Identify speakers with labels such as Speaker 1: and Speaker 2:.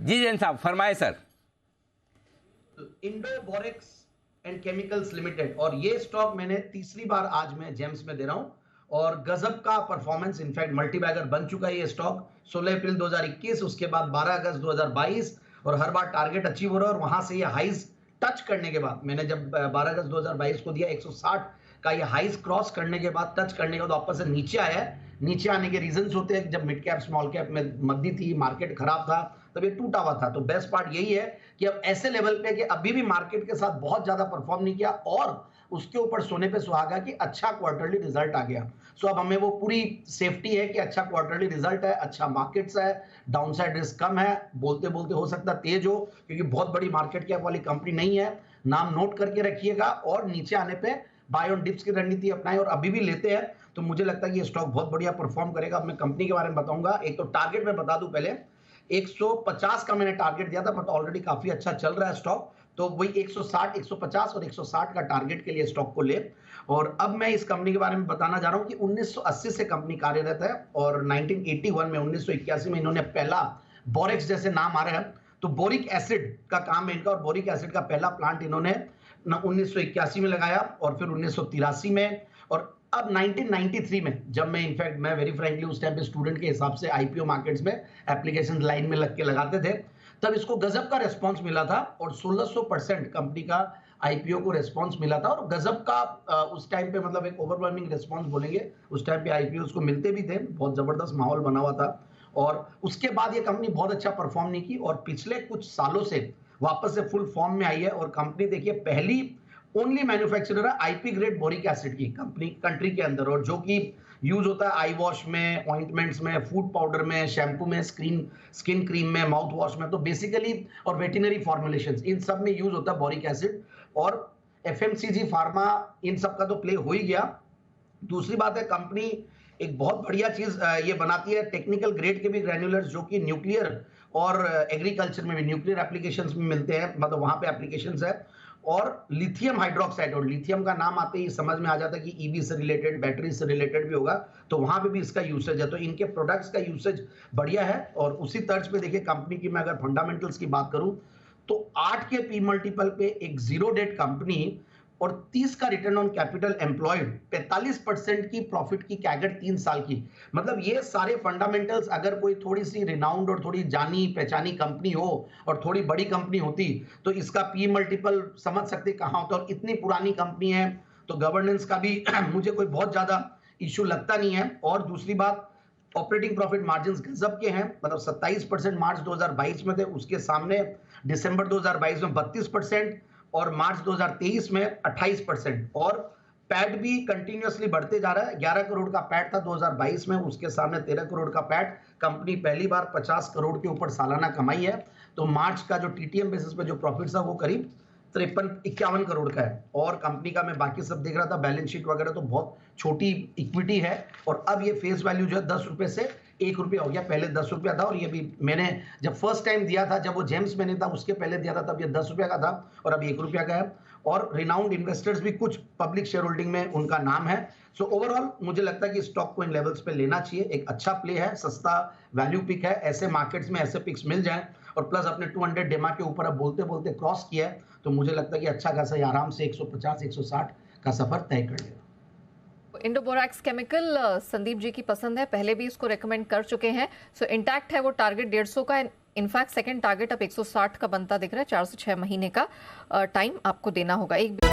Speaker 1: जी जैन साहब फरमाए sir.
Speaker 2: Indo borax and chemicals limited, और ये स्टॉक मैंने तीसरी बार आज मैं जेम्स में दे रहा हूं और गजब का परफॉर्मेंस, इनफैक्ट मल्टीबैगर बन चुका है ये स्टॉक 16 अप्रैल 2021, उसके बाद 12 अगस्त 2022 और हर बार टारगेट अचीव हो रहा है। और वहां से ये हाइज टच करने के बाद मैंने जब 12 अगस्त 2022 को दिया 160 का ये हाइज क्रॉस करने के बाद, टच करने के बाद वापस से नीचे आया है। नीचे आने के रीजंस होते हैं, जब मिड कैप स्मॉल कैप में मंदी थी, मार्केट खराब था, तब ये टूटा हुआ था। तो बेस्ट पार्ट यही है कि अब ऐसे लेवल पे कि अभी भी मार्केट के साथ बहुत ज्यादा परफॉर्म नहीं किया और उसके ऊपर सोने पे सुहागा कि अच्छा क्वार्टरली रिजल्ट आ गया। सो अब हमें वो पूरी सेफ्टी है कि अच्छा क्वार्टरली रिजल्ट है, अच्छा मार्केट्स है, डाउनसाइड रिस्क कम है, बोलते बोलते हो सकता तेज हो क्योंकि बहुत बड़ी मार्केट कैप वाली कंपनी नहीं है। नाम नोट करके रखिएगा और नीचे आने पे बाय ऑन डिप्स की रणनीति अपनाएं और अभी भी लेते हैं तो मुझे लगता है कि ये स्टॉक बहुत बढ़िया परफॉर्म करेगा। अब मैं कंपनी के बारे में बताऊंगा। एक तो टारगेट में बता दूं पहले, 150 का मैंने टारगेट दिया था बट ऑलरेडी काफी अच्छा चल रहा है स्टॉक, तो वही 160, 150 और 160 का टारगेट के लिए स्टॉक को ले। और अब मैं इस कंपनी के बारे में बताना जा रहा हूं कि 1980 से कंपनी कार्यरत है और 1981 में 1981 में इन्होंने पहला, बोरेक्स जैसे नाम आ रहा है तो बोरिक एसिड का काम है इनका, और बोरिक एसिड का पहला प्लांट इन्होंने 1981 में लगाया और फिर 1983 में, और अब 1993 में जब मैं वेरी फ्रैंकली उस टाइम पे स्टूडेंट के हिसाब से आईपीओ मार्केट्स में एप्लीकेशन लाइन में लग के लगाते थे, तब इसको गजब का रेस्पॉन्स मिला था और 1600% कंपनी का आईपीओ को रेस्पॉन्स मिला था। और गजब का उस टाइम पे मतलब एक ओवरवेलमिंग रेस्पॉन्स बोलेंगे, उस टाइम पे आईपीओ को मिलते भी थे, बहुत जबरदस्त माहौल बना हुआ था। और उसके बाद ये कंपनी बहुत अच्छा परफॉर्म नहीं की और पिछले कुछ सालों से वापस से फुल फॉर्म में आई है। और कंपनी देखिए पहली ओनली मैन्युफैक्चरर है आईपी ग्रेड बोरिक एसिड की कंपनी कंट्री के अंदर, और जो कि यूज होता है आई वॉश में, ऑइंटमेंट्स में, फूड पाउडर में, शैम्पू में, स्किन क्रीम में, माउथ वॉश में, तो बेसिकली और वेटनरी फॉर्मुलेशंस इन सब में यूज होता है बोरिक एसिड। और एफएमसीजी फार्मा इन सब का तो प्ले हो ही गया। दूसरी बात है कंपनी एक बहुत बढ़िया चीज ये बनाती है, टेक्निकल ग्रेड के भी ग्रैन्युलर्स जो कि न्यूक्लियर और एग्रीकल्चर में भी, न्यूक्लियर एप्लीकेशंस में मिलते हैं, मतलब वहां पे एप्लीकेशंस है। और लिथियम हाइड्रोक्साइड, और लिथियम का नाम आते ही समझ में आ जाता है कि ईवी से रिलेटेड, बैटरी से रिलेटेड भी होगा, तो वहां पे भी इसका यूसेज है। तो इनके प्रोडक्ट्स का यूसेज बढ़िया है। और उसी तर्ज पे देखिए कंपनी की मैं अगर फंडामेंटल्स की बात करूं तो 8 के पी मल्टीपल पे एक जीरो डेट कंपनी और 30 का रिटर्न ऑन कैपिटल एम्प्लॉयड, 45% की प्रॉफिट की कैगर 3 साल की, मतलब ये सारे फंडामेंटल्स अगर कोई थोड़ी सी रिनाउंड और थोड़ी जानी पहचानी कंपनी हो और थोड़ी बड़ी कंपनी होती तो इसका पी मल्टीपल समझ सकते कहां होता। और इतनी पुरानी कंपनी है तो गवर्नेंस का भी मुझे कोई बहुत ज्यादा इश्यू लगता नहीं है। और दूसरी बात, ऑपरेटिंग प्रॉफिट मार्जिन गजब के हैं, मतलब 27% मार्च 2022 में थे, उसके सामने दिसंबर 2022 में 32% और मार्च 2023 में 28%। और पैट भी कंटिन्यूअसली बढ़ते जा रहा है, 11 करोड़ का पैट था 2022 में, उसके सामने 13 करोड़ का पैट। कंपनी पहली बार 50 करोड़ के ऊपर सालाना कमाई है। तो मार्च का जो टीटीएम बेसिस पे जो प्रॉफिट था वो करीब 53-51 करोड़ का है। और कंपनी का मैं बाकी सब देख रहा था, बैलेंस शीट वगैरह तो बहुत छोटी इक्विटी है। और अब ये फेस वैल्यू जो है 10 रुपए से 1 रुपया हो गया, पहले 10 रुपया था। और ये भी मैंने जब फर्स्ट टाइम दिया था, जब वो जेम्स में नहीं था उसके पहले दिया था, तब ये 10 रुपया का था और अब 1 रुपया का है। और रिनाउंड इन्वेस्टर्स भी कुछ पब्लिक शेयर होल्डिंग में उनका नाम है। सो ओवरऑल मुझे लगता है कि स्टॉक को इन लेवल्स पे लेना चाहिए, एक अच्छा प्ले है, सस्ता वैल्यू पिक है। ऐसे मार्केट्स में ऐसे पिक्स मिल जाए और प्लस अपने 200 डेमा के ऊपर अब बोलते बोलते क्रॉस किया है, तो मुझे लगता है कि अच्छा खासा आराम से 150-160 का सफर तय कर लेगा।
Speaker 3: Indo borax chemical Sandeep ji की पसंद है, पहले भी इसको रेकमेंड कर चुके हैं। सो इंटैक्ट है वो टारगेट 150 का, इनफैक्ट सेकंड टारगेट अब 160 का बनता दिख रहा है। 4 से 6 महीने का टाइम आपको देना होगा। एक